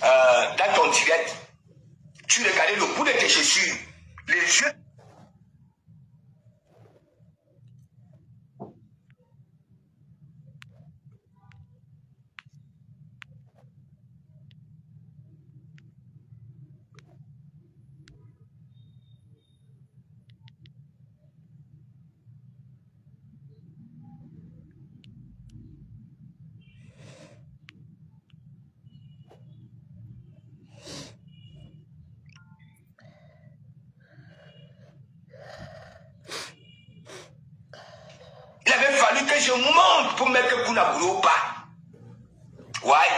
dans ton direct, tu regardais le bout de tes chaussures, les yeux. Il avait fallu que je monte pour mettre Kounaboulou ou pas. Ouais,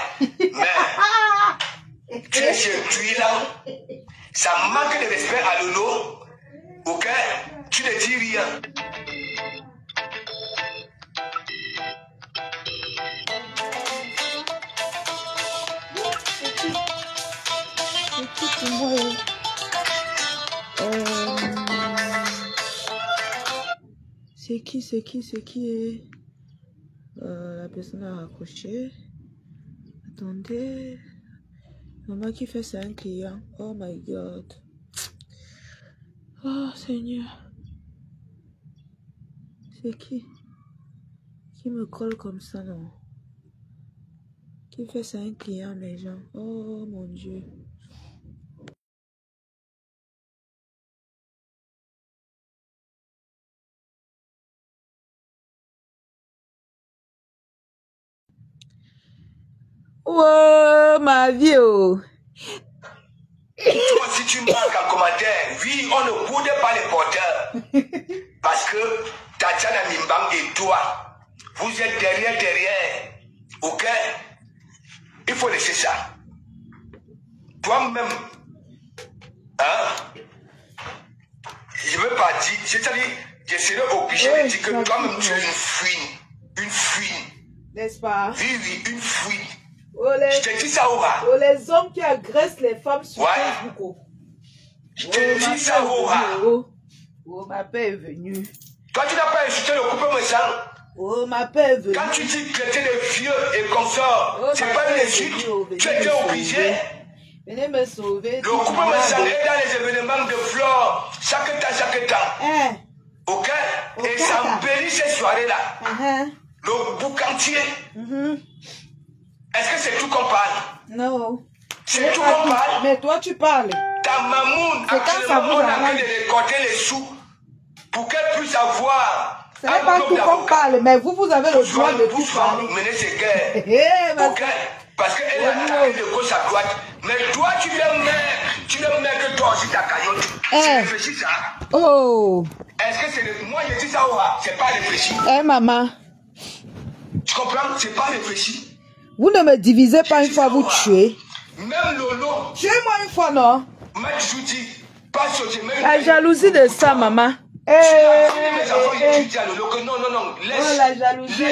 mais tu es chez Tuilan, ça manque de respect à Lolo, ok? Tu ne dis rien. C'est qui la personne a raccroché. Attendez. Maman qui fait ça un client. Oh my god. Oh Seigneur. C'est qui me colle comme ça, non? Qui fait ça un client, mes gens? Oh mon Dieu. Oh, ma vie, oh. Toi, si tu marques en commentaire, oui, on ne boude pas les porteurs. Parce que Tatiana Mimbang et toi, vous êtes derrière. Ok? Il faut laisser ça. Toi-même, hein? Je ne veux pas dire, c'est-à-dire, je serais obligé de dire que toi-même, tu es une fouine. N'est-ce pas? Oui, une fouine. Oh, je te dis ça, Aura. Oh, les hommes qui agressent les femmes sur Facebook. Je te dis ça, Aura. Oh, ma paix est venue. Toi, tu n'as pas insulté le couple méchant. Oh, ma paix est venue. Quand tu dis que tu es des vieux et comme ça, c'est pas une insulte. Tu étais obligé. Venez me sauver. Le couple méchant est dans les événements de fleurs, chaque temps. Ok? Et ça embellit ces soirées-là. Le boucantier. Est-ce que c'est tout qu'on parle? Non. C'est tout qu'on parle? Mais toi, tu parles. Ta mamoun, actuellement, on a envie de récolter les sous pour qu'elle puisse avoir. Ce n'est pas tout qu'on parle, mais vous avez le droit de tout parler. Mener ces guerres. Ok? Parce qu'elle a attaqué de gauche à droite. Mais toi, tu le mec que toi aussi ta cagnotte. Tu réfléchis ça? Oh. Est-ce que c'est moi, je dis ça, c'est pas réfléchi. Maman. Tu comprends? C'est pas réfléchi. Vous ne me divisez pas une fois, vous tuez. Même Lolo. Tuez-moi une fois, non? La jalousie de ça, maman. Non, laisse. Oh, la jalousie,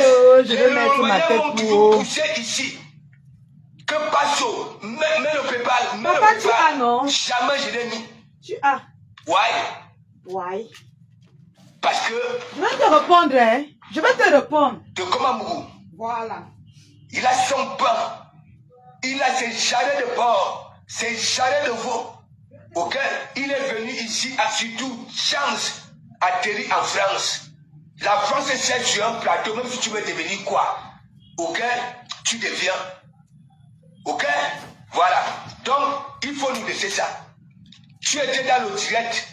je vais mettre ma tête pour pousser ici. Que Passo, mets le PayPal. Papa, tu as, non? Jamais je l'ai mis. Tu as. Why? Parce que. Je vais te répondre, hein. Je vais te répondre. De Komamougou. Voilà. Il a son pain. Il a ses jarrets de porc, ses jarrets de veau. Ok? Il est venu ici à surtout chance atterrir en France. La France est celle sur un plateau, même si tu veux devenir quoi? Ok? Tu deviens. Ok? Voilà. Donc, il faut nous laisser ça. Tu étais dans le direct.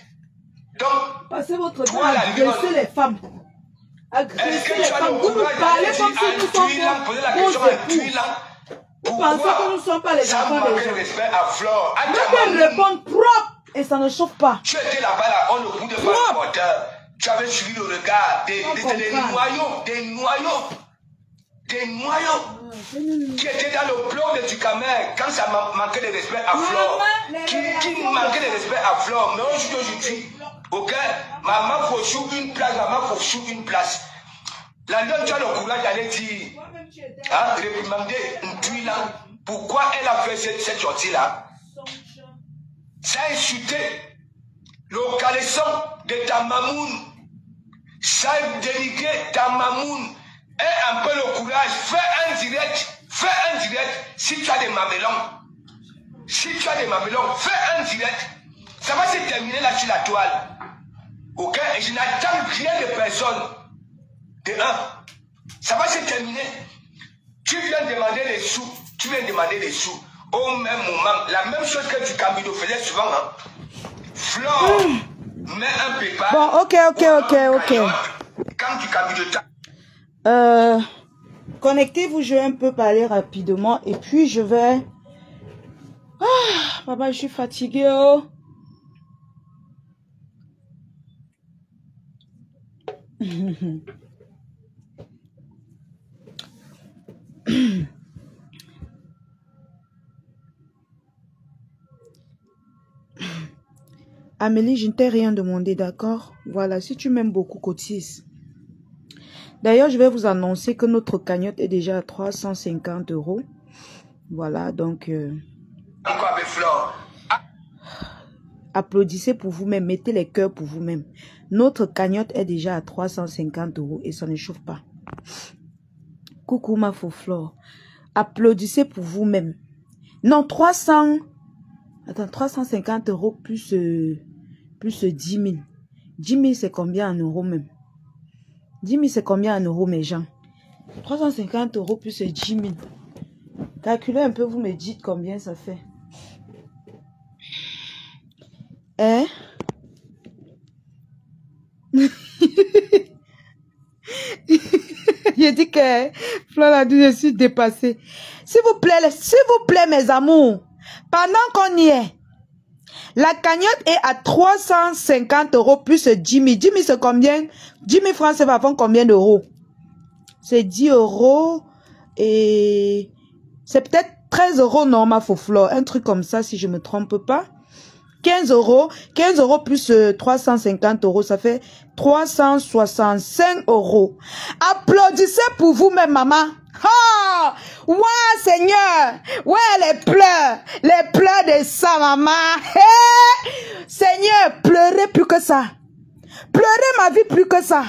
Donc, passez votre temps à agresser les femmes. Agresser les femmes. Vous nous parlez comme si nous sommes vous pensez que nous ne sommes pas les enfants des gens. Je vais répondre propre et ça ne chauffe pas. Tu étais là-bas, là, on ne boude pas le moteur. Tu avais suivi le regard des noyaux. Qui étaient dans le bloc de Ducamer quand ça manquait de respect à Flore. Qui manquait de respect à Flore. Mais aujourd'hui, ok, maman faut jouer une place, maman faut jouer une place. La dame, tu as le courage d'aller dire, hein, réprimander une tuile là. Pourquoi elle a fait cette sortie-là? Ça a insulté le caleçon de ta mamoun. Ça a dénigré ta mamoun. Aie un peu le courage. Fais un direct. Si tu as des mamelons. Si tu as des mamelons, fais un direct. Ça va se terminer là sur la toile. Ok? Et je n'attends rien de personne. De un. Ça va se terminer. Tu viens demander des sous. Tu viens demander des sous. Au même moment, la même chose que Djikamido faisait souvent. Hein. Flore, mets un PayPal. Bon, ok. Quand Djikamido connectez-vous, je vais un peu parler rapidement. Et puis, je vais... Ah, papa, je suis fatiguée. Oh. Amélie, je ne t'ai rien demandé, d'accord? Voilà, si tu m'aimes beaucoup, cotise. D'ailleurs, je vais vous annoncer que notre cagnotte est déjà à 350 €. Voilà, donc... Encore avec Flore. Applaudissez pour vous-même, mettez les cœurs pour vous-même. Notre cagnotte est déjà à 350 € et ça ne chauffe pas. Coucou ma faux Flore. Applaudissez pour vous-même. Non, 300... Attends, 350 € plus 10 000. 10 000, c'est combien en euros même? 10 000, c'est combien en euros, mes gens? 350 € plus 10 000. Calculez un peu, vous me dites combien ça fait. Hein? J'ai dit que Flore a dit je suis dépassée. S'il vous plaît, mes amours, pendant qu'on y est, la cagnotte est à 350 € plus 10 000. 10 000, c'est combien? 10 000 francs, ça va faire combien d'euros? C'est 10 € et c'est peut-être 13 € non, ma faux Flore. Un truc comme ça, si je ne me trompe pas. 15 €. 15 € plus 350 €, ça fait 365 €. Applaudissez pour vous-même, maman. Ah! Ouais, Seigneur! Ouais, les pleurs de ça, maman. Hey! Seigneur, pleurez plus que ça. Pleurez ma vie plus que ça.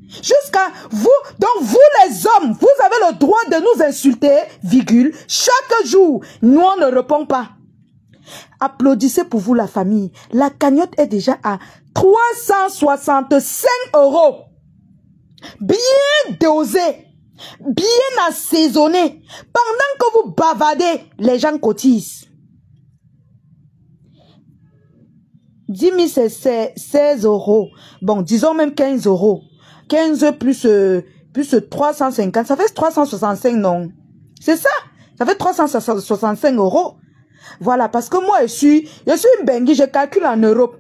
Jusqu'à vous, donc vous les hommes, vous avez le droit de nous insulter, virgule, chaque jour. Nous, on ne répond pas. Applaudissez pour vous la famille. La cagnotte est déjà à 365 €. Bien dosé, bien assaisonné. Pendant que vous bavardez, les gens cotisent. 10 000 c'est 16 €. Bon, disons même 15 €. 15 plus 350, ça fait 365, non? C'est ça? Ça fait 365 €. Voilà, parce que moi, je suis une bengue, je calcule en euros.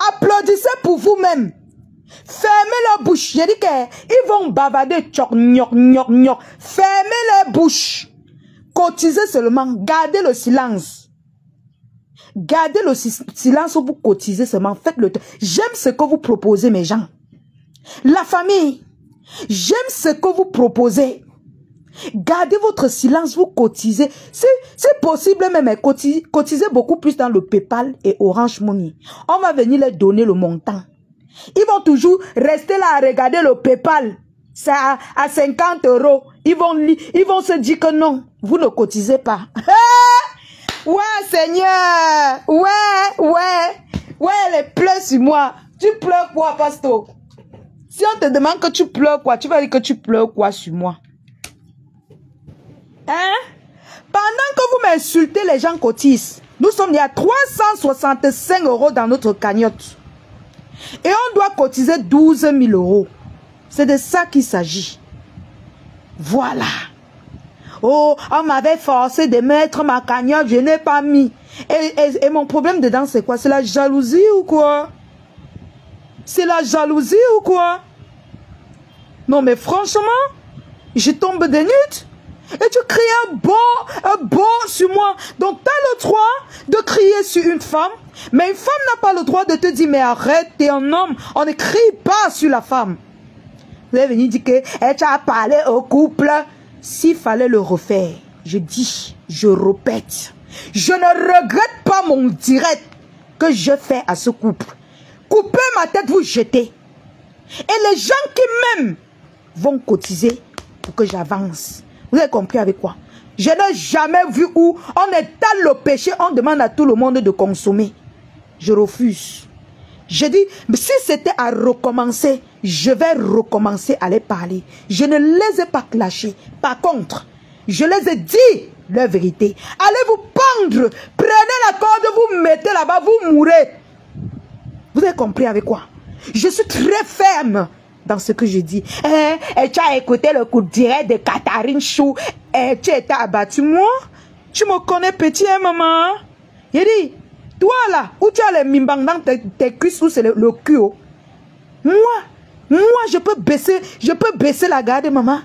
Applaudissez pour vous-même. Fermez leur bouche. J'ai dit qu'ils vont bavarder. Fermez leur bouche. Cotisez seulement. Gardez le silence. Gardez le silence où vous cotisez seulement. Faites le temps. J'aime ce que vous proposez, mes gens. La famille, j'aime ce que vous proposez. Gardez votre silence, vous cotisez. C'est possible même, cotisez beaucoup plus dans le PayPal et Orange Money. On va venir leur donner le montant. Ils vont toujours rester là à regarder le PayPal. C'est à 50 €. Ils vont se dire que non, vous ne cotisez pas. Ouais, Seigneur. Ouais, les pleurs sur moi. Tu pleures quoi, pasteur? Si on te demande que tu pleures quoi, tu vas dire que tu pleures quoi sur moi? Hein? Pendant que vous m'insultez, les gens cotisent. Nous sommes à 365 € dans notre cagnotte. Et on doit cotiser 12 000 €. C'est de ça qu'il s'agit. Voilà. Oh, on m'avait forcé de mettre ma cagnotte, je n'ai pas mis. Et mon problème dedans, c'est quoi? C'est la jalousie ou quoi? C'est la jalousie ou quoi? Non, mais franchement, je tombe de nude. Et tu cries un bon sur moi. Donc, tu as le droit de crier sur une femme. Mais une femme n'a pas le droit de te dire, mais arrête, tu es un homme. On ne crie pas sur la femme. Vous allez venir dire que tu as parlé au couple. S'il fallait le refaire, je dis, je répète. Je ne regrette pas mon direct que je fais à ce couple. Coupez ma tête, vous jetez. Et les gens qui m'aiment vont cotiser pour que j'avance. Vous avez compris avec quoi? Je n'ai jamais vu où on étale le péché, on demande à tout le monde de consommer. Je refuse. Je dis, si c'était à recommencer, je vais recommencer à les parler. Je ne les ai pas clashés. Par contre, je les ai dit la vérité. Allez vous pendre, prenez la corde, vous mettez là-bas, vous mourrez. Vous avez compris avec quoi? Je suis très ferme dans ce que je dis. Tu as écouté le coup direct de Catherine Chou. Tu étais abattu. Moi, tu me connais petit, hein, maman? Il dit, toi là, où tu as les mimbang dans tes cuisses, où c'est le cul. Oh. Moi, je peux baisser la garde, maman.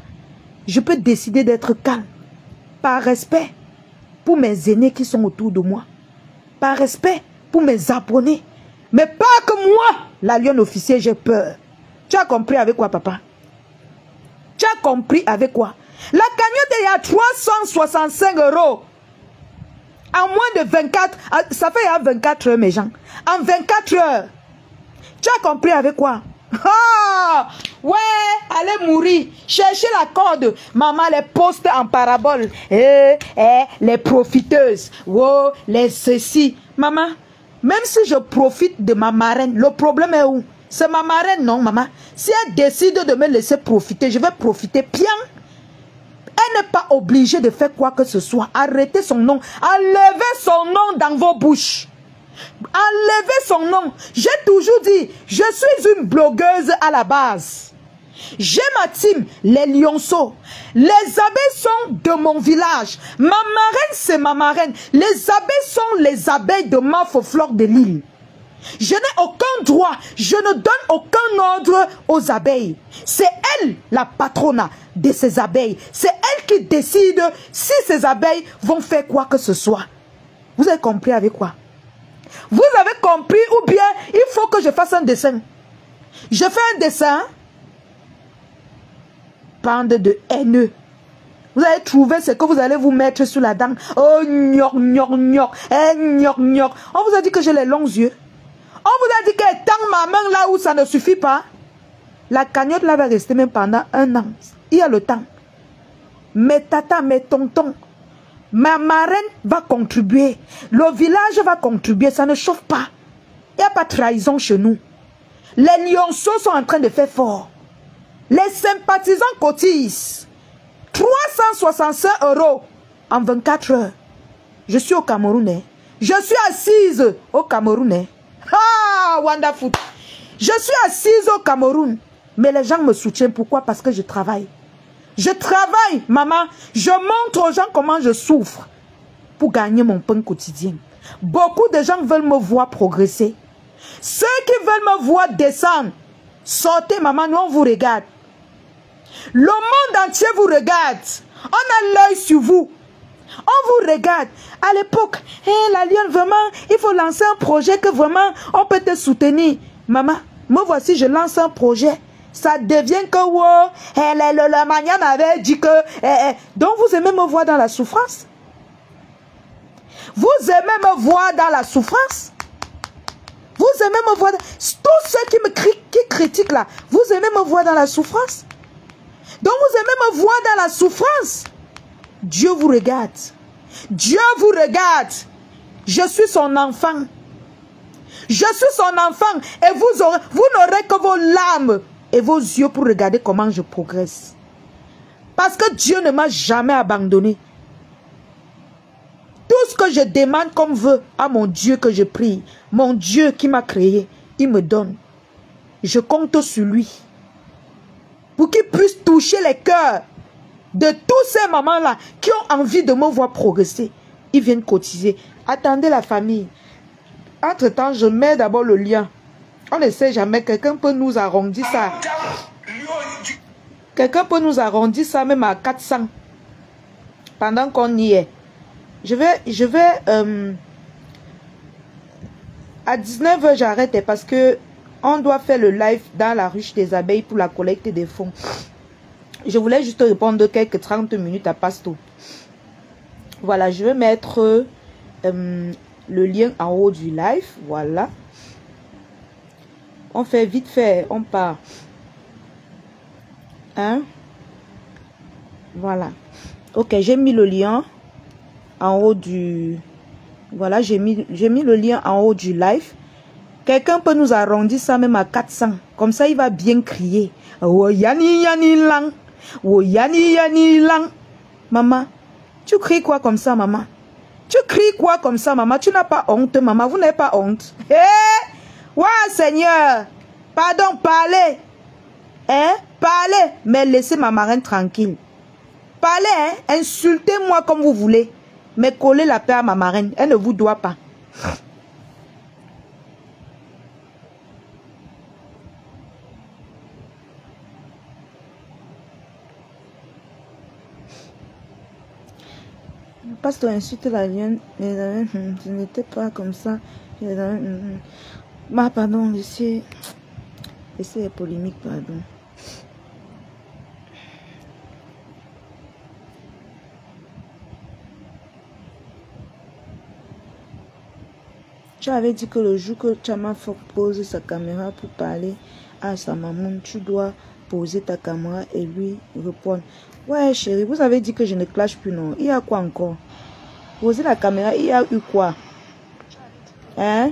Je peux décider d'être calme. Par respect pour mes aînés qui sont autour de moi. Par respect pour mes abonnés. Mais pas que moi, la lionne officielle, j'ai peur. Tu as compris avec quoi, papa? Tu as compris avec quoi? La cagnotte est à 365 €. En moins de 24, ça fait 24 heures, mes gens. En 24 heures. Tu as compris avec quoi? Ah! Ouais, allez mourir. Cherchez la corde. Maman les poste en parabole. Les profiteuses. Oh, les ceci. Maman, même si je profite de ma marraine, le problème est où? C'est ma marraine, non, maman? Si elle décide de me laisser profiter, je vais profiter bien. Elle n'est pas obligée de faire quoi que ce soit. Arrêtez son nom. Enlevez son nom dans vos bouches. Enlevez son nom. J'ai toujours dit, je suis une blogueuse à la base. J'ai ma team, les lionceaux. Les abeilles sont de mon village. Ma marraine, c'est ma marraine. Les abeilles sont les abeilles de Mafo-Flore de l'île. Je n'ai aucun droit, je ne donne aucun ordre aux abeilles. C'est elle, la patronne de ces abeilles. C'est elle qui décide si ces abeilles vont faire quoi que ce soit. Vous avez compris avec quoi? Vous avez compris ou bien il faut que je fasse un dessin? Je fais un dessin. Bande de haineux. Vous allez trouver ce que vous allez vous mettre sous la dent. Oh, gnoc, gnoc, gnoc. Gnoc, gnoc. On vous a dit que j'ai les longs yeux. On vous a dit que tant ma main là où ça ne suffit pas. La cagnotte là va rester même pendant 1 an. Il y a le temps. Mes tatas, mes tontons, ma marraine va contribuer. Le village va contribuer. Ça ne chauffe pas. Il n'y a pas de trahison chez nous. Les lionceaux sont en train de faire fort. Les sympathisants cotisent. 365 € en 24 heures. Je suis au Cameroun. Hein. Je suis assise au Cameroun. Hein. Ah, wonderful. Je suis assise au Cameroun. Mais les gens me soutiennent. Pourquoi? Parce que je travaille. Je travaille, maman. Je montre aux gens comment je souffre pour gagner mon pain quotidien. Beaucoup de gens veulent me voir progresser. Ceux qui veulent me voir descendre, sortez, maman, nous on vous regarde. Le monde entier vous regarde. On a l'œil sur vous. On vous regarde. À l'époque, la lionne, vraiment, il faut lancer un projet que vraiment, on peut te soutenir. Maman, me voici, je lance un projet. Ça devient que, wow, la manière m'avait dit que... donc, vous aimez me voir dans la souffrance? Vous aimez me voir dans la souffrance? Vous aimez me voir... Tous ceux qui critiquent là, vous aimez me voir dans la souffrance? Donc, vous aimez me voir dans la souffrance? Dieu vous regarde. Dieu vous regarde. Je suis son enfant. Je suis son enfant. Et vous n'aurez que vos larmes et vos yeux pour regarder comment je progresse. Parce que Dieu ne m'a jamais abandonné. Tout ce que je demande comme vœu à mon Dieu que je prie, mon Dieu qui m'a créé, il me donne. Je compte sur lui. Pour qu'il puisse toucher les cœurs de tous ces mamans-là qui ont envie de me voir progresser. Ils viennent cotiser. Attendez la famille. Entre-temps, je mets d'abord le lien. On ne sait jamais. Quelqu'un peut nous arrondir ça. Quelqu'un peut nous arrondir ça même à 400. Pendant qu'on y est. Je vais à 19 h, j'arrête parce que on doit faire le live dans la ruche des abeilles pour la collecte des fonds. Je voulais juste répondre quelques 30 minutes à Pasto. Voilà, je vais mettre le lien en haut du live. Voilà. On fait vite fait, on part. Hein? Voilà. Ok, j'ai mis le lien en haut du... Voilà, j'ai mis le lien en haut du live. Quelqu'un peut nous arrondir ça même à 400. Comme ça, il va bien crier. Oh, yani, yani, lang. Oh, yani, yani, lang. Maman, tu cries quoi comme ça, maman? Tu cries quoi comme ça, maman? Tu n'as pas honte, maman. Vous n'avez pas honte. Eh? Ouais, Seigneur. Pardon, parlez. Hein? Parlez. Mais laissez ma marraine tranquille. Parlez, hein? Insultez-moi comme vous voulez. Mais collez la paix à ma marraine. Elle ne vous doit pas. Pasteur insulte la lionne. Ce n'était pas comme ça. Pardon, laissez les polémiques, pardon. Tu avais dit que le jour que Chama Fok pose sa caméra pour parler à sa maman, tu dois poser ta caméra et lui répondre. Ouais, chérie, vous avez dit que je ne clash plus, non? Il y a quoi encore? Poser la caméra, il y a eu quoi? Hein?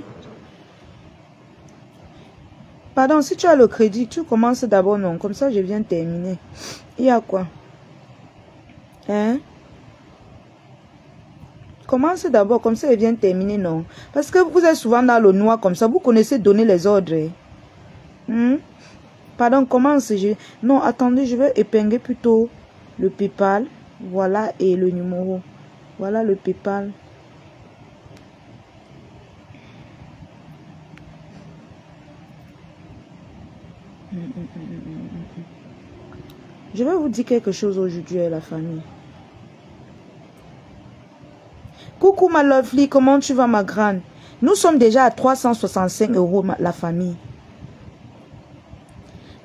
Pardon, si tu as le crédit, tu commences d'abord, non? Comme ça, je viens terminer. Il y a quoi? Hein? Commencez d'abord, comme ça, je viens terminer, non? Parce que vous êtes souvent dans le noir, comme ça, vous connaissez donner les ordres. Pardon, commence. Non, attendez, je vais épingler plutôt le PayPal. Voilà, et le numéro. Voilà le PayPal. Je vais vous dire quelque chose aujourd'hui à la famille. Coucou ma lovely, comment tu vas ma grande? Nous sommes déjà à 365 € la famille.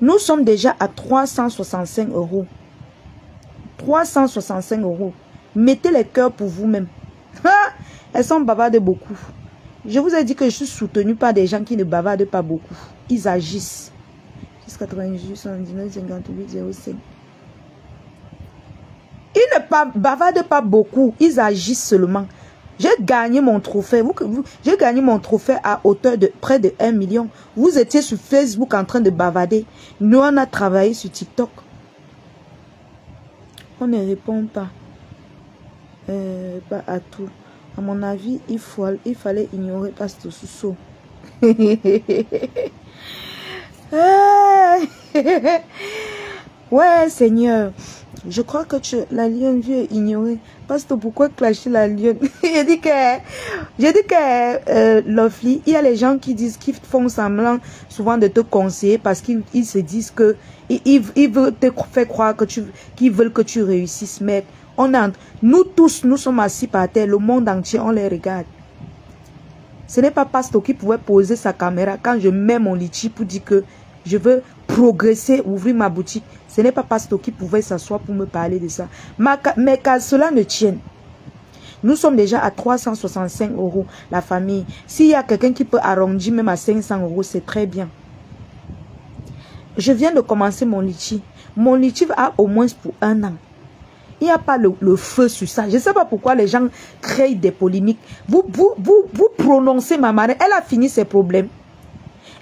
Nous sommes déjà à 365 €. 365 €. Mettez les cœurs pour vous-même. Elles sont bavardes beaucoup. Je vous ai dit que je suis soutenue par des gens qui ne bavardent pas beaucoup. Ils agissent. 98, 79, 58, 05. Ils ne bavardent pas beaucoup. Ils agissent seulement. J'ai gagné mon trophée. J'ai gagné mon trophée à hauteur de près de 1 million. Vous étiez sur Facebook en train de bavarder. Nous, on a travaillé sur TikTok. On ne répond pas. Pas à tout. À mon avis, il fallait ignorer Pasteur Sousso. Ouais, Seigneur. Je crois que la lionne veut ignorer. Pasteur, pourquoi clasher la lionne? J'ai dit que Lovely, il y a les gens qui font semblant souvent de te conseiller parce qu'ils se disent que ils veulent te faire croire que qu'ils veulent que tu réussisses. Mais nous tous, nous sommes assis par terre, le monde entier, on les regarde. Ce n'est pas Pasteur qui pouvait poser sa caméra quand je mets mon litchi pour dire que je veux progresser, ouvrir ma boutique. Ce n'est pas Pasteur qui pouvait s'asseoir pour me parler de ça. Mais qu'à cela ne tienne. Nous sommes déjà à 365 € la famille. S'il y a quelqu'un qui peut arrondir même à 500 €, c'est très bien. Je viens de commencer mon litchi. Mon litchi a au moins pour 1 an. Il n'y a pas le feu sur ça. Je ne sais pas pourquoi les gens créent des polémiques. Vous prononcez ma marraine. Elle a fini ses problèmes.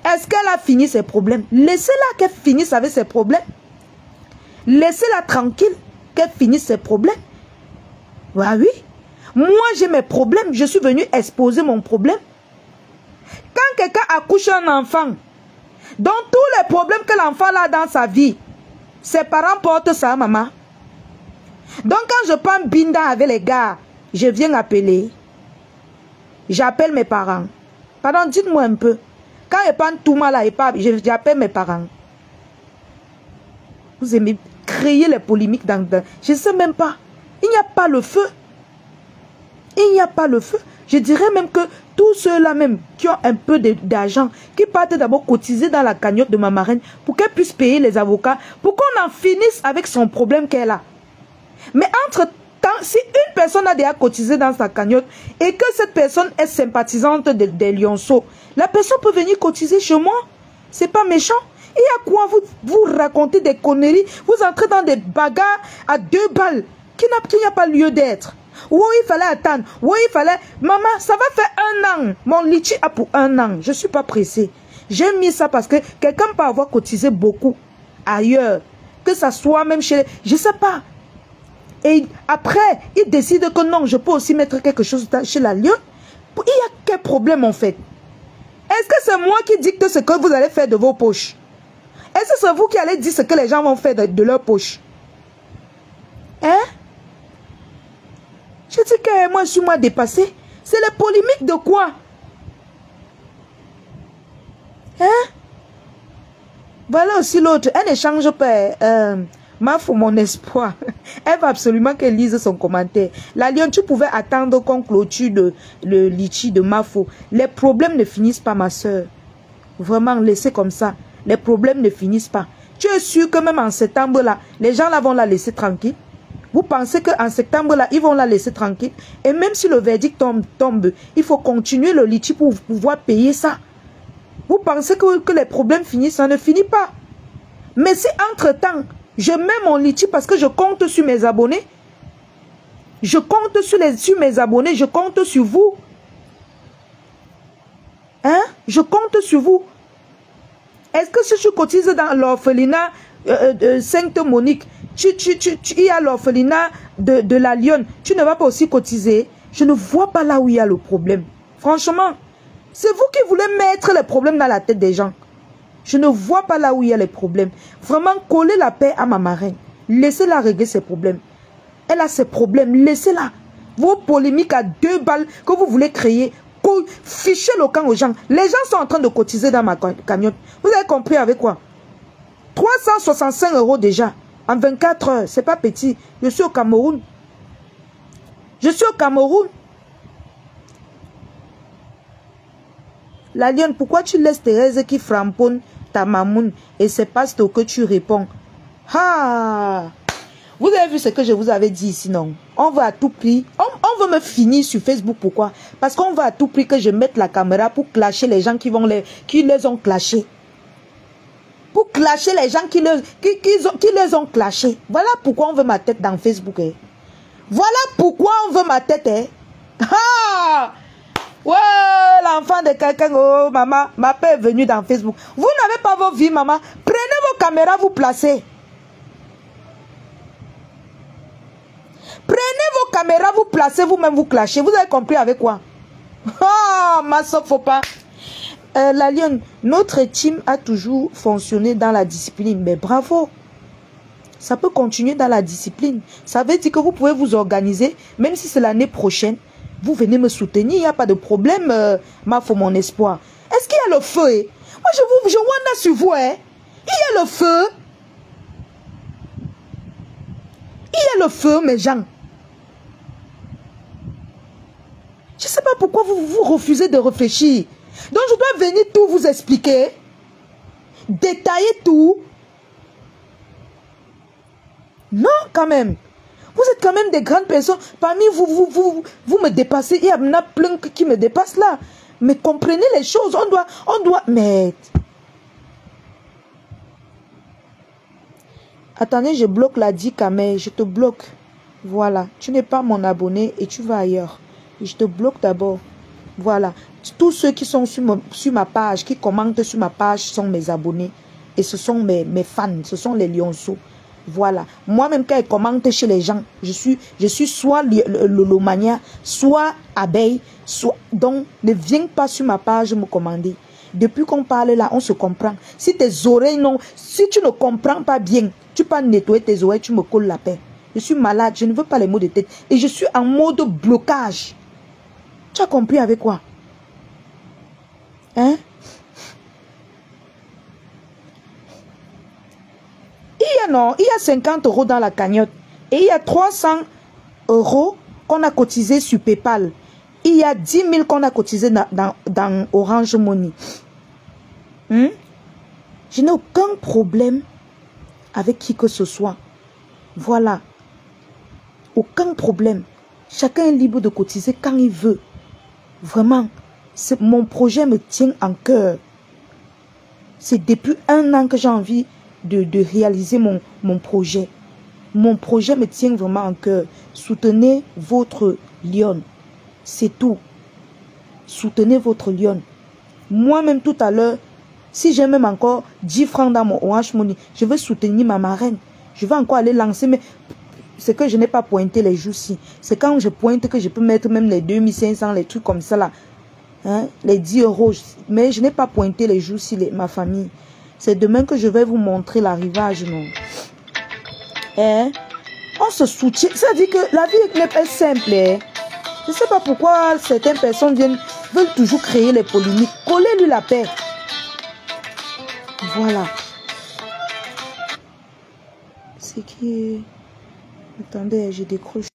Est-ce qu'elle a fini ses problèmes? Laissez-la qu'elle finisse avec ses problèmes. Laissez-la tranquille qu'elle finisse ses problèmes. Bah oui. Moi, j'ai mes problèmes. Je suis venue exposer mon problème. Quand quelqu'un accouche un enfant, dans tous les problèmes que l'enfant a dans sa vie, ses parents portent ça, maman. Donc, quand je prends Binda avec les gars, je viens appeler. J'appelle mes parents. Pardon, dites-moi un peu. Quand je prends Touma là, j'appelle mes parents. Vous aimez créer les polémiques dans... Je ne sais même pas. Il n'y a pas le feu. Il n'y a pas le feu. Je dirais même que tous ceux-là même qui ont un peu d'argent, qui partent d'abord cotiser dans la cagnotte de ma marraine pour qu'elle puisse payer les avocats, pour qu'on en finisse avec son problème qu'elle a. Mais entre-temps, si une personne a déjà cotisé dans sa cagnotte et que cette personne est sympathisante des lionceaux, la personne peut venir cotiser chez moi. C'est pas méchant. Il y a quoi vous racontez des conneries, vous entrez dans des bagarres à 2 balles. qui n'a pas lieu d'être. Oui, il fallait attendre. Oui, il fallait... Maman, ça va faire 1 an. Mon litchi a pour 1 an. Je ne suis pas pressée. J'ai mis ça parce que quelqu'un peut avoir cotisé beaucoup ailleurs. Que ça soit même chez... Je ne sais pas. Et après, il décide que non, je peux aussi mettre quelque chose chez la Lyon. Il y a quel problème en fait? Est-ce que c'est moi qui dicte ce que vous allez faire de vos poches? Est-ce que c'est vous qui allez dire ce que les gens vont faire de leurs poches? Hein? Je dis que moi, je suis moi dépassé. C'est les polémiques de quoi? Hein? Voilà aussi l'autre. Elle ne change pas. Mafo, mon espoir. Elle va absolument qu'elle lise son commentaire. La Lyon, tu pouvais attendre qu'on clôture le litchi de Mafo. Les problèmes ne finissent pas, ma soeur. Vraiment, laissez comme ça. Les problèmes ne finissent pas. Tu es sûr que même en septembre, là, les gens là vont la laisser tranquille? Vous pensez qu'en septembre, là, ils vont la laisser tranquille? Et même si le verdict tombe, il faut continuer le litchi pour pouvoir payer ça. Vous pensez que les problèmes finissent? Ça ne finit pas. Mais si entre-temps, je mets mon litchi parce que je compte sur mes abonnés, je compte sur mes abonnés, je compte sur vous. Hein? Je compte sur vous. Est-ce que si tu cotises dans l'orphelinat Sainte-Monique, il y a l'orphelinat de la Lyon, tu ne vas pas aussi cotiser? Je ne vois pas là où il y a le problème. Franchement, c'est vous qui voulez mettre les problèmes dans la tête des gens. Je ne vois pas là où il y a les problèmes. Vraiment, collez la paix à ma marraine. Laissez-la régler ses problèmes. Elle a ses problèmes, laissez-la. Vos polémiques à 2 balles que vous voulez créer, fichez le camp aux gens. Les gens sont en train de cotiser dans ma cagnotte. Vous avez compris avec quoi? 365 € déjà. En 24 heures. C'est pas petit. Je suis au Cameroun. Je suis au Cameroun. La Lyon, pourquoi tu laisses Thérèse qui framponne ta mamoune et c'est pas ce que tu réponds? Ah! Vous avez vu ce que je vous avais dit ici, non? On veut à tout prix. On veut me finir sur Facebook. Pourquoi? Parce qu'on veut à tout prix que je mette la caméra pour clasher les gens qui les ont clashés. Pour clasher les gens qui les ont clashés. Voilà pourquoi on veut ma tête dans Facebook. Eh. Voilà pourquoi on veut ma tête. Eh. Ah! Ouais, l'enfant de quelqu'un, oh maman, ma paix est venue dans Facebook. Vous n'avez pas vos vies, maman. Prenez vos caméras, vous placez. Prenez vos caméras, vous placez, vous-même vous clashez. Vous avez compris avec quoi? Ah, ma soeur, faut pas. La Lyon, notre team a toujours fonctionné dans la discipline. Mais bravo. Ça peut continuer dans la discipline. Ça veut dire que vous pouvez vous organiser, même si c'est l'année prochaine. Vous venez me soutenir, il n'y a pas de problème, Mafo, mon espoir. Est-ce qu'il y a le feu? Eh? Moi, je vois sur vous. Eh? Il y a le feu. Il y a le feu, mes gens. Je ne sais pas pourquoi vous refusez de réfléchir. Donc, je dois venir tout vous expliquer. Détailler tout. Non, quand même. Vous êtes quand même des grandes personnes. Parmi vous me dépassez. Il y en a plein qui me dépassent là. Mais comprenez les choses. On doit... Mais... Attendez, je bloque la Dicamé. Je te bloque. Voilà. Tu n'es pas mon abonné et tu vas ailleurs. Et je te bloque d'abord. Voilà. Tous ceux qui sont sur ma page, qui commentent sur ma page, sont mes abonnés. Et ce sont mes fans. Ce sont les lionceaux. Voilà. Moi-même, quand je commente chez les gens, je suis soit l'olomania, soit abeille, soit... Donc, ne viens pas sur ma page me commander. Depuis qu'on parle là, on se comprend. Si tes oreilles, non, si tu ne comprends pas bien, tu peux nettoyer tes oreilles, tu me colles la paix. Je suis malade, je ne veux pas les mots de tête. Et je suis en mode blocage. Tu as compris avec quoi? Hein? Il y a 50 € dans la cagnotte. Et il y a 300 € qu'on a cotisé sur PayPal. Il y a 10 000 qu'on a cotisé dans Orange Money. Je n'ai aucun problème avec qui que ce soit. Voilà. Aucun problème. Chacun est libre de cotiser quand il veut. Vraiment. Mon projet me tient en cœur. C'est depuis 1 an que j'ai envie de réaliser mon projet. mon projet me tient vraiment en cœur. Soutenez votre lion. C'est tout. Soutenez votre lion. Moi-même tout à l'heure, si j'ai même encore 10 francs dans mon Orange Money, je veux soutenir ma marraine. Je vais encore aller lancer, mais c'est que je n'ai pas pointé les jours-ci. C'est quand je pointe que je peux mettre même les 2500, les trucs comme ça là. Hein, les 10 euros. Mais je n'ai pas pointé les jours-ci, ma famille. C'est demain que je vais vous montrer l'arrivage, non? Hein? On se soutient. Ça dit que la vie n'est pas simple. Hein? Je ne sais pas pourquoi certaines personnes veulent toujours créer les polémiques. Collez-lui la paix. Voilà. C'est qui... Attendez, je décroche.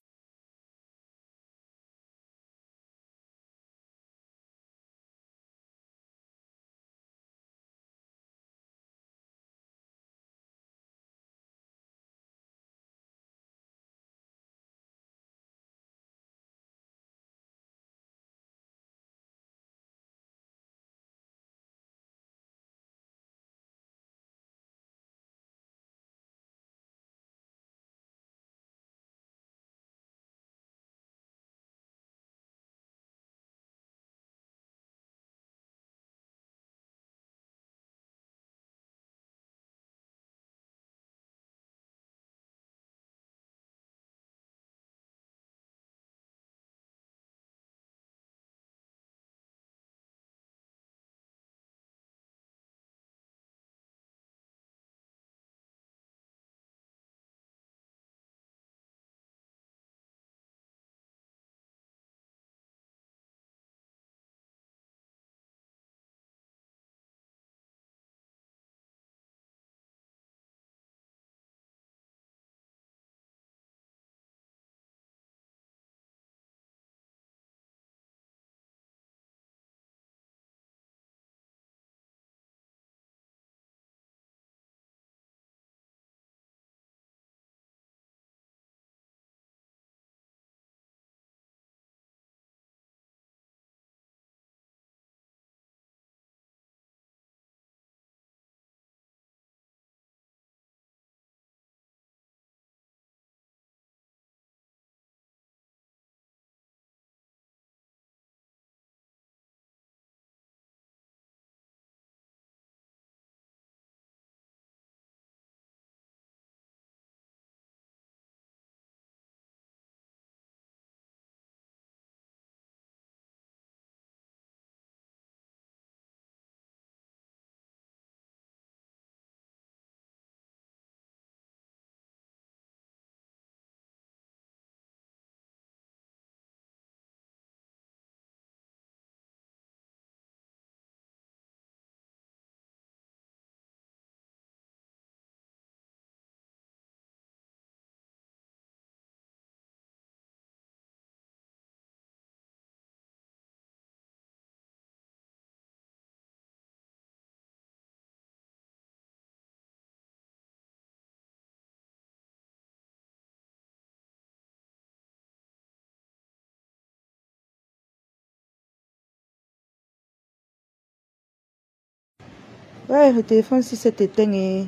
Ouais, le téléphone si c'est éteint et...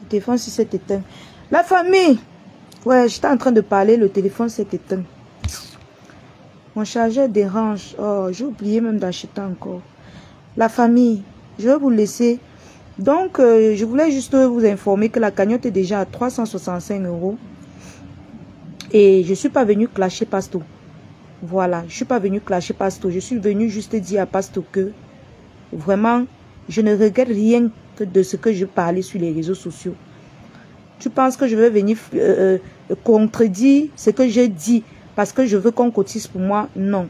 Le téléphone si c'est éteint. La famille. Ouais, j'étais en train de parler, le téléphone s'est éteint. Mon chargeur dérange. Oh, j'ai oublié même d'acheter encore. La famille, je vais vous laisser. Donc, je voulais juste vous informer que la cagnotte est déjà à 365 €. Et je ne suis pas venue clasher Pasto. Voilà, je ne suis pas venue clasher Pasto. Je suis venue juste dire à Pasto que vraiment... Je ne regrette rien que de ce que je parlais sur les réseaux sociaux. Tu penses que je vais venir contredire ce que j'ai dit parce que je veux qu'on cotise pour moi? Non.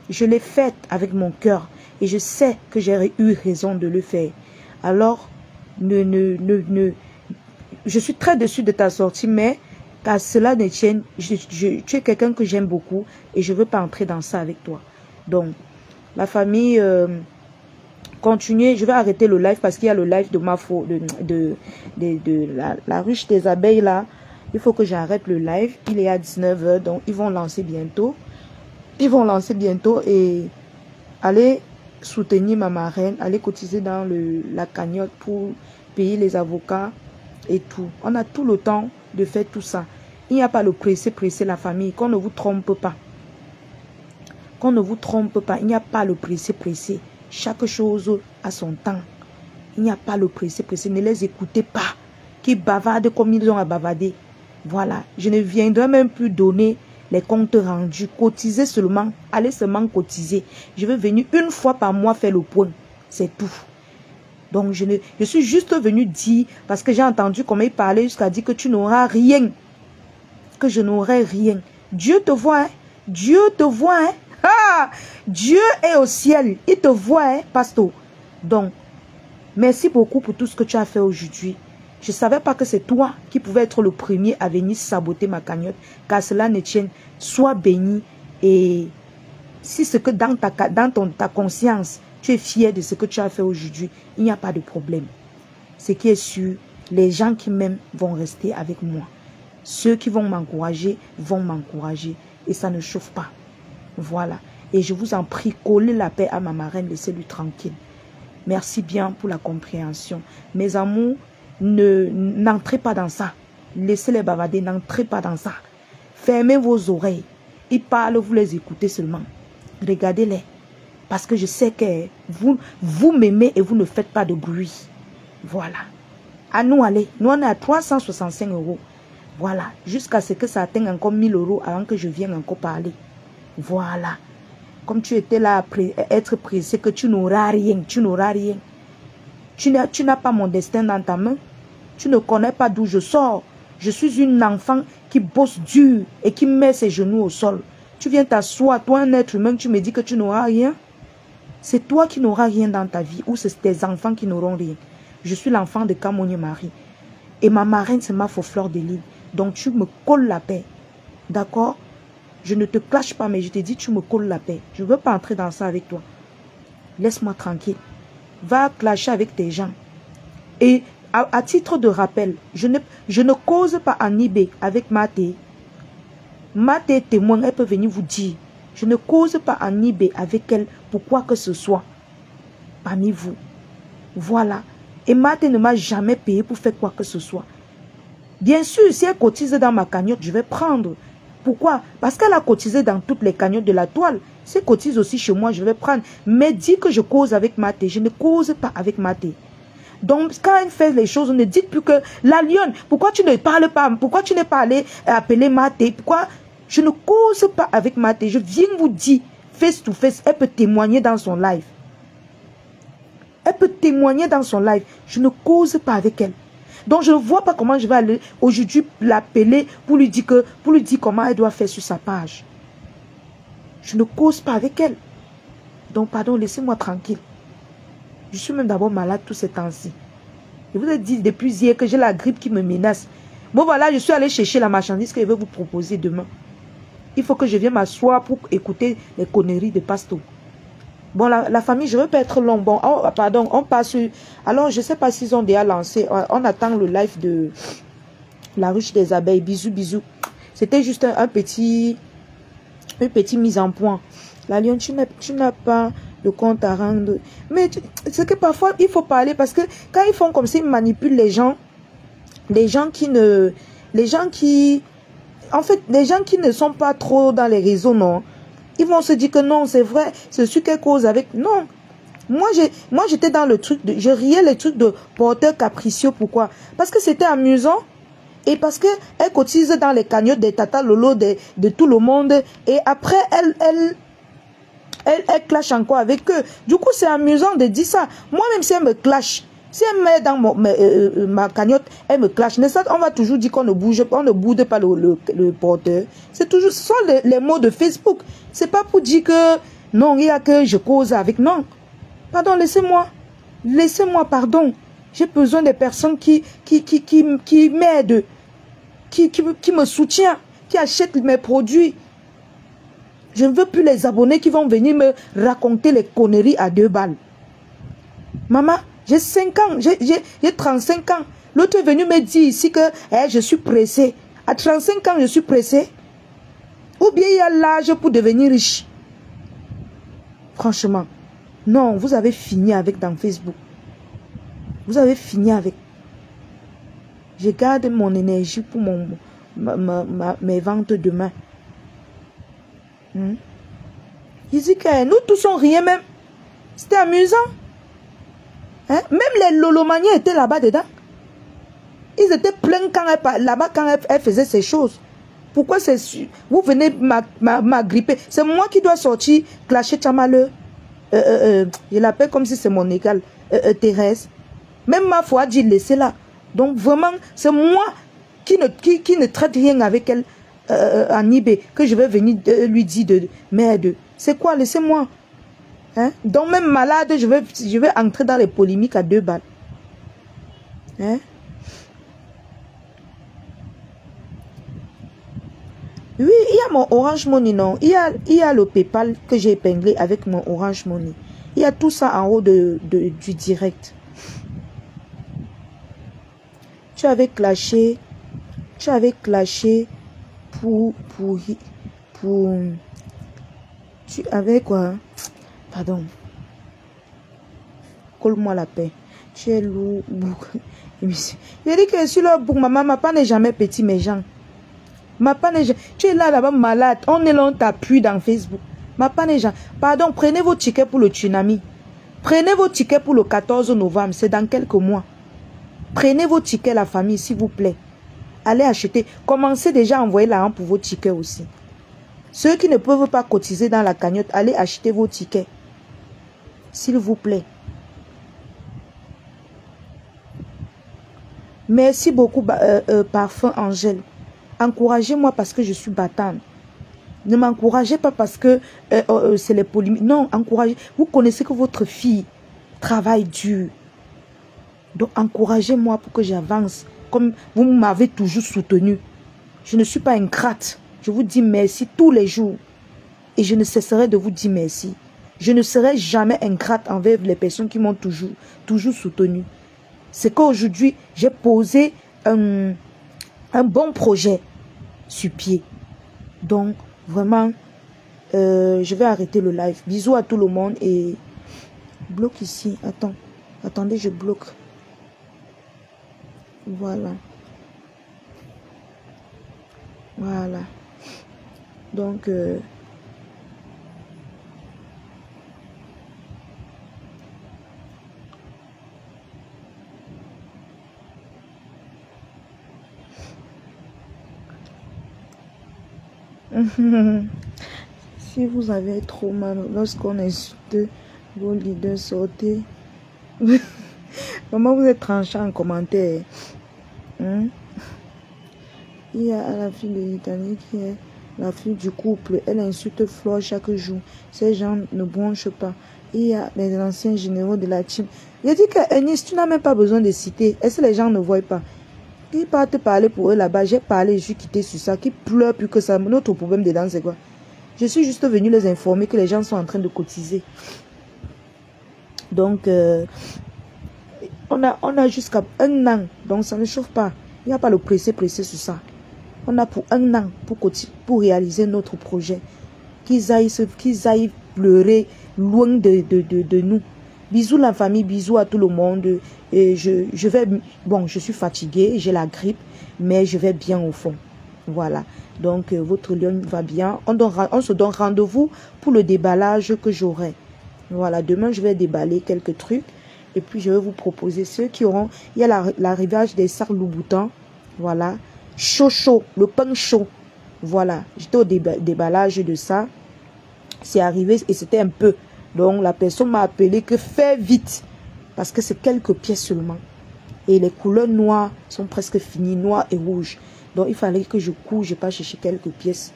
Je l'ai fait avec mon cœur et je sais que j'ai eu raison de le faire. Alors, je suis très déçue de ta sortie, mais qu'à cela ne tienne, tu es quelqu'un que j'aime beaucoup et je ne veux pas entrer dans ça avec toi. Donc, la famille... continuez, je vais arrêter le live parce qu'il y a le live de la ruche des abeilles là. Il faut que j'arrête le live. Il est à 19 h, donc ils vont lancer bientôt. Ils vont lancer bientôt et allez soutenir ma marraine, allez cotiser dans la cagnotte pour payer les avocats et tout. On a tout le temps de faire tout ça. Il n'y a pas le presser la famille. Qu'on ne vous trompe pas. Qu'on ne vous trompe pas. Il n'y a pas le presser. Chaque chose a son temps. Il n'y a pas le presser. Ne les écoutez pas. Qui bavardent comme ils ont à bavarder. Voilà. Je ne viendrai même plus donner les comptes rendus. Cotisez seulement. Allez seulement cotiser. Je vais venir une fois par mois faire le point. C'est tout. Donc je suis juste venu dire, parce que j'ai entendu comment il parlait jusqu'à dire que tu n'auras rien. Que je n'aurai rien. Dieu te voit, hein? Dieu te voit, hein? Ah! Dieu est au ciel. Il te voit, hein, pasteur. Donc, merci beaucoup pour tout ce que tu as fait aujourd'hui. Je ne savais pas que c'est toi qui pouvais être le premier à venir saboter ma cagnotte. Car cela ne tienne. Sois béni. Et si c'est que dans ta conscience, tu es fier de ce que tu as fait aujourd'hui, il n'y a pas de problème. Ce qui est sûr, les gens qui m'aiment vont rester avec moi. Ceux qui vont m'encourager. Et ça ne chauffe pas. Voilà. Et je vous en prie, collez la paix à ma marraine, laissez-lui tranquille. Merci bien pour la compréhension. Mes amours, n'entrez pas dans ça. Laissez-les bavarder, n'entrez pas dans ça. Fermez vos oreilles. Ils parlent, vous les écoutez seulement. Regardez-les. Parce que je sais que vous m'aimez et vous ne faites pas de bruit. Voilà. À nous aller. Nous on est à 365 €. Voilà. Jusqu'à ce que ça atteigne encore 1000 € avant que je vienne encore parler. Voilà. Comme tu étais là à être pressé que tu n'auras rien. Tu n'auras rien. Tu n'as pas mon destin dans ta main. Tu ne connais pas d'où je sors. Je suis une enfant qui bosse dur et qui met ses genoux au sol. Tu viens t'asseoir, toi un être humain, tu me dis que tu n'auras rien. C'est toi qui n'auras rien dans ta vie ou c'est tes enfants qui n'auront rien. Je suis l'enfant de Kamoni Marie. Et ma marraine, c'est ma faux fleur de l'île. Donc tu me colles la paix. D'accord? Je ne te clash pas, mais je te dis, tu me colles la paix. Je ne veux pas entrer dans ça avec toi. Laisse-moi tranquille. Va clasher avec tes gens. Et à titre de rappel, je ne cause pas en eBay avec Maté. Maté témoin, elle peut venir vous dire. Je ne cause pas en eBay avec elle pour quoi que ce soit parmi vous. Voilà. Et Maté ne m'a jamais payé pour faire quoi que ce soit. Bien sûr, si elle cotise dans ma cagnotte, je vais prendre. Pourquoi? Parce qu'elle a cotisé dans toutes les cagnottes de la toile. Si elle cotise aussi chez moi, je vais prendre. Mais dis que je cause avec Maté. Je ne cause pas avec Maté. Donc, quand elle fait les choses, ne dites plus que la lionne, pourquoi tu ne parles pas? Pourquoi tu n'es pas allé appeler Maté? Pourquoi? Je ne cause pas avec Maté. Je viens vous dire, face to face, elle peut témoigner dans son live. Elle peut témoigner dans son live. Je ne cause pas avec elle. Donc, je ne vois pas comment je vais aller aujourd'hui l'appeler pour lui dire comment elle doit faire sur sa page. Je ne cause pas avec elle. Donc, pardon, laissez-moi tranquille. Je suis même d'abord malade tous ces temps-ci. Je vous ai dit depuis hier que j'ai la grippe qui me menace. Bon, voilà, je suis allé chercher la marchandise que je vais vous proposer demain. Il faut que je vienne m'asseoir pour écouter les conneries de Pasto. Bon, la famille, je ne veux pas être long. Bon, oh, pardon, on passe. Alors, je ne sais pas s'ils ont déjà lancé. On attend le live de la ruche des abeilles. Bisous, bisous. C'était juste une petite mise en point. La lionne, tu n'as pas de compte à rendre. Mais c'est que parfois, il faut parler parce que quand ils font comme ça, ils manipulent les gens. Les gens qui ne sont pas trop dans les réseaux, non. Ils vont se dire que non, c'est vrai, c'est ce qu'elle cause avec. Non. Moi, j'étais dans le truc je riais les trucs de porteurs capricieux. Pourquoi? Parce que c'était amusant. Et parce que elle cotise dans les cagnottes des Tata Lolo de tout le monde. Et après, elle clash encore avec eux. Du coup, c'est amusant de dire ça. Moi-même, si elle me clash, si elle met dans ma cagnotte, elle me clash. On va toujours dire qu'on ne boude pas le porteur. Ce sont les mots de Facebook. C'est pas pour dire que non, il y a que je cause avec. Non. Pardon, laissez-moi. Laissez-moi, pardon. J'ai besoin des personnes qui m'aident, qui me soutiennent, qui achètent mes produits. Je ne veux plus les abonnés qui vont venir me raconter les conneries à 2 balles. Maman, j'ai 5 ans, j'ai 35 ans. L'autre est venu me dire ici que je suis pressée. À 35 ans, je suis pressée. Ou bien il y a l'âge pour devenir riche. Franchement, non, vous avez fini avec dans Facebook. Vous avez fini avec. Je garde mon énergie pour mes ventes demain. Je dis que nous tous on riait même. C'était amusant. Hein? Même les lolomaniens étaient là-bas dedans. Ils étaient pleins là-bas quand elle faisait ces choses. Pourquoi vous venez m'agripper? C'est moi qui dois sortir, clasher Tchamaleu. Je l'appelle comme si c'est mon égal. Thérèse. Même ma foi dit laissez là. Donc vraiment, c'est moi qui ne traite rien avec elle en Ibé, que je vais venir lui dire de merde. C'est quoi? Laissez-moi. Hein? Donc même malade, je vais entrer dans les polémiques à 2 balles. Hein? Oui, il y a mon Orange Money, non. Il y a le PayPal que j'ai épinglé avec mon Orange Money. Il y a tout ça en haut du direct. Tu avais clashé pour tu avais quoi? Pardon. Colle-moi la paix. Tu es lourd. Je dis que sur le bouc, ma part n'est jamais petit, mes gens. Ma part n'est jamais. Tu es là-bas malade. On est là, on t'appuie dans Facebook. Ma part n'est jamais. Pardon, prenez vos tickets pour le tsunami. Prenez vos tickets pour le 14 novembre. C'est dans quelques mois. Prenez vos tickets, la famille, s'il vous plaît. Allez acheter. Commencez déjà à envoyer l'argent pour vos tickets aussi. Ceux qui ne peuvent pas cotiser dans la cagnotte, allez acheter vos tickets. S'il vous plaît. Merci beaucoup, Parfum Angèle. Encouragez-moi parce que je suis battante. Ne m'encouragez pas parce que c'est les polémiques. Non, encouragez. Vous connaissez que votre fille travaille dur. Donc, encouragez-moi pour que j'avance. Comme vous m'avez toujours soutenu. Je ne suis pas ingrate. Je vous dis merci tous les jours. Et je ne cesserai de vous dire merci. Je ne serai jamais ingrate envers les personnes qui m'ont toujours soutenu. C'est qu'aujourd'hui, j'ai posé un bon projet sur pied. Donc, vraiment, je vais arrêter le live. Bisous à tout le monde et bloque ici. Attendez, je bloque. Voilà. Voilà. Donc, si vous avez trop mal lorsqu'on insulte vos leaders, sortez. Comment vous êtes tranchant en commentaire? Il y a la fille de l'Italie qui est la fille du couple. Elle insulte Flore chaque jour. Ces gens ne bronchent pas. Il y a les anciens généraux de la team. Il a dit que Ernest, tu n'as même pas besoin de citer. Est-ce que les gens ne voient pas? Ils partent parler pour eux là-bas. J'ai parlé, je suis quitté sur ça. Qui pleure plus que ça. Notre problème dedans, c'est quoi? Je suis juste venu les informer que les gens sont en train de cotiser. Donc, on a jusqu'à 1 an. Donc, ça ne chauffe pas. Il n'y a pas le pressé sur ça. On a pour 1 an pour réaliser notre projet. Qu'ils aillent pleurer loin de nous. Bisous la famille, bisous à tout le monde. Et je vais... Bon, je suis fatiguée, j'ai la grippe, mais je vais bien au fond. Voilà. Donc, votre lion va bien. On se donne rendez-vous pour le déballage que j'aurai. Voilà. Demain, je vais déballer quelques trucs. Et puis, je vais vous proposer ceux qui auront... Il y a l'arrivage des sarlouboutin. Voilà. Chaud, le pain chaud. Voilà. J'étais au déballage de ça. C'est arrivé et c'était un peu. Donc, la personne m'a appelé que fais vite. Parce que c'est quelques pièces seulement. Et les couleurs noires sont presque finies, noires et rouges. Donc, il fallait que je cours, je pas chercher quelques pièces.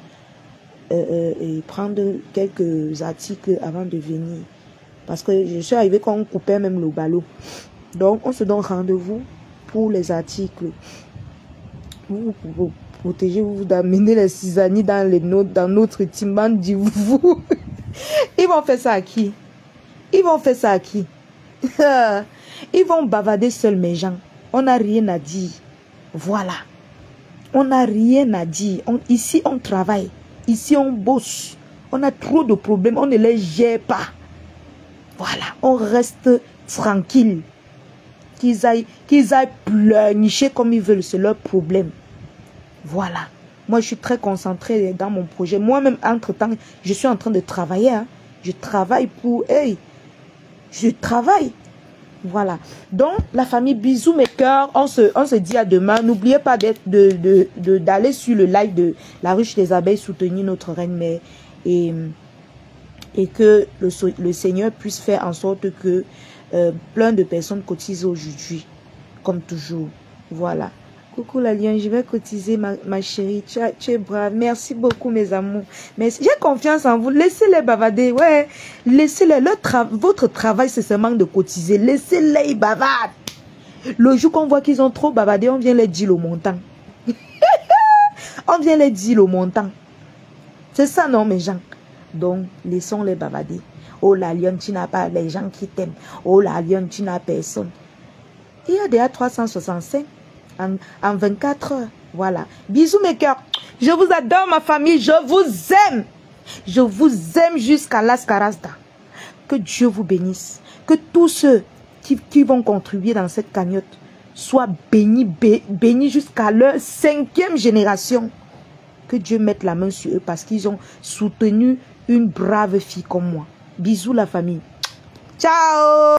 Et prendre quelques articles avant de venir. Parce que je suis arrivé quand on coupait même le ballot. Donc, on se donne rendez-vous pour les articles. Vous protégez, vous d'amener les cisanies dans notre team. Dites-vous. Ils vont faire ça à qui? Ils vont faire ça à qui? Ils vont bavarder seuls, mes gens. On n'a rien à dire. Voilà. On n'a rien à dire. Ici, on travaille. Ici, on bosse. On a trop de problèmes. On ne les gère pas. Voilà. On reste tranquille. qu'ils aillent pleurnicher comme ils veulent, c'est leur problème. Voilà. Moi, je suis très concentrée dans mon projet. Moi-même, entre-temps, je suis en train de travailler. Hein. Je travaille pour... Hey, je travaille. Voilà. Donc, la famille, bisous mes cœurs. On se dit à demain. N'oubliez pas d'aller sur le live de la ruche des abeilles, soutenir notre reine mère. Et que le Seigneur puisse faire en sorte que plein de personnes cotisent aujourd'hui. Comme toujours. Voilà. Coucou la lion, je vais cotiser ma chérie, tu es brave, merci beaucoup mes amours, j'ai confiance en vous, laissez-les bavarder, ouais, laissez-les, votre travail c'est seulement de cotiser, laissez-les bavarder. Le jour qu'on voit qu'ils ont trop bavardé, on vient les dire le montant. On vient les dire le montant. C'est ça non mes gens, donc laissons-les bavarder. Oh la lion, tu n'as pas les gens qui t'aiment, oh la lion, tu n'as personne. Il y a déjà 365. En 24 heures. Voilà. Bisous mes cœurs. Je vous adore ma famille. Je vous aime. Je vous aime jusqu'à l'Ascarasta. Que Dieu vous bénisse. Que tous ceux qui vont contribuer dans cette cagnotte soient bénis, bénis jusqu'à leur 5e génération. Que Dieu mette la main sur eux parce qu'ils ont soutenu une brave fille comme moi. Bisous la famille. Ciao.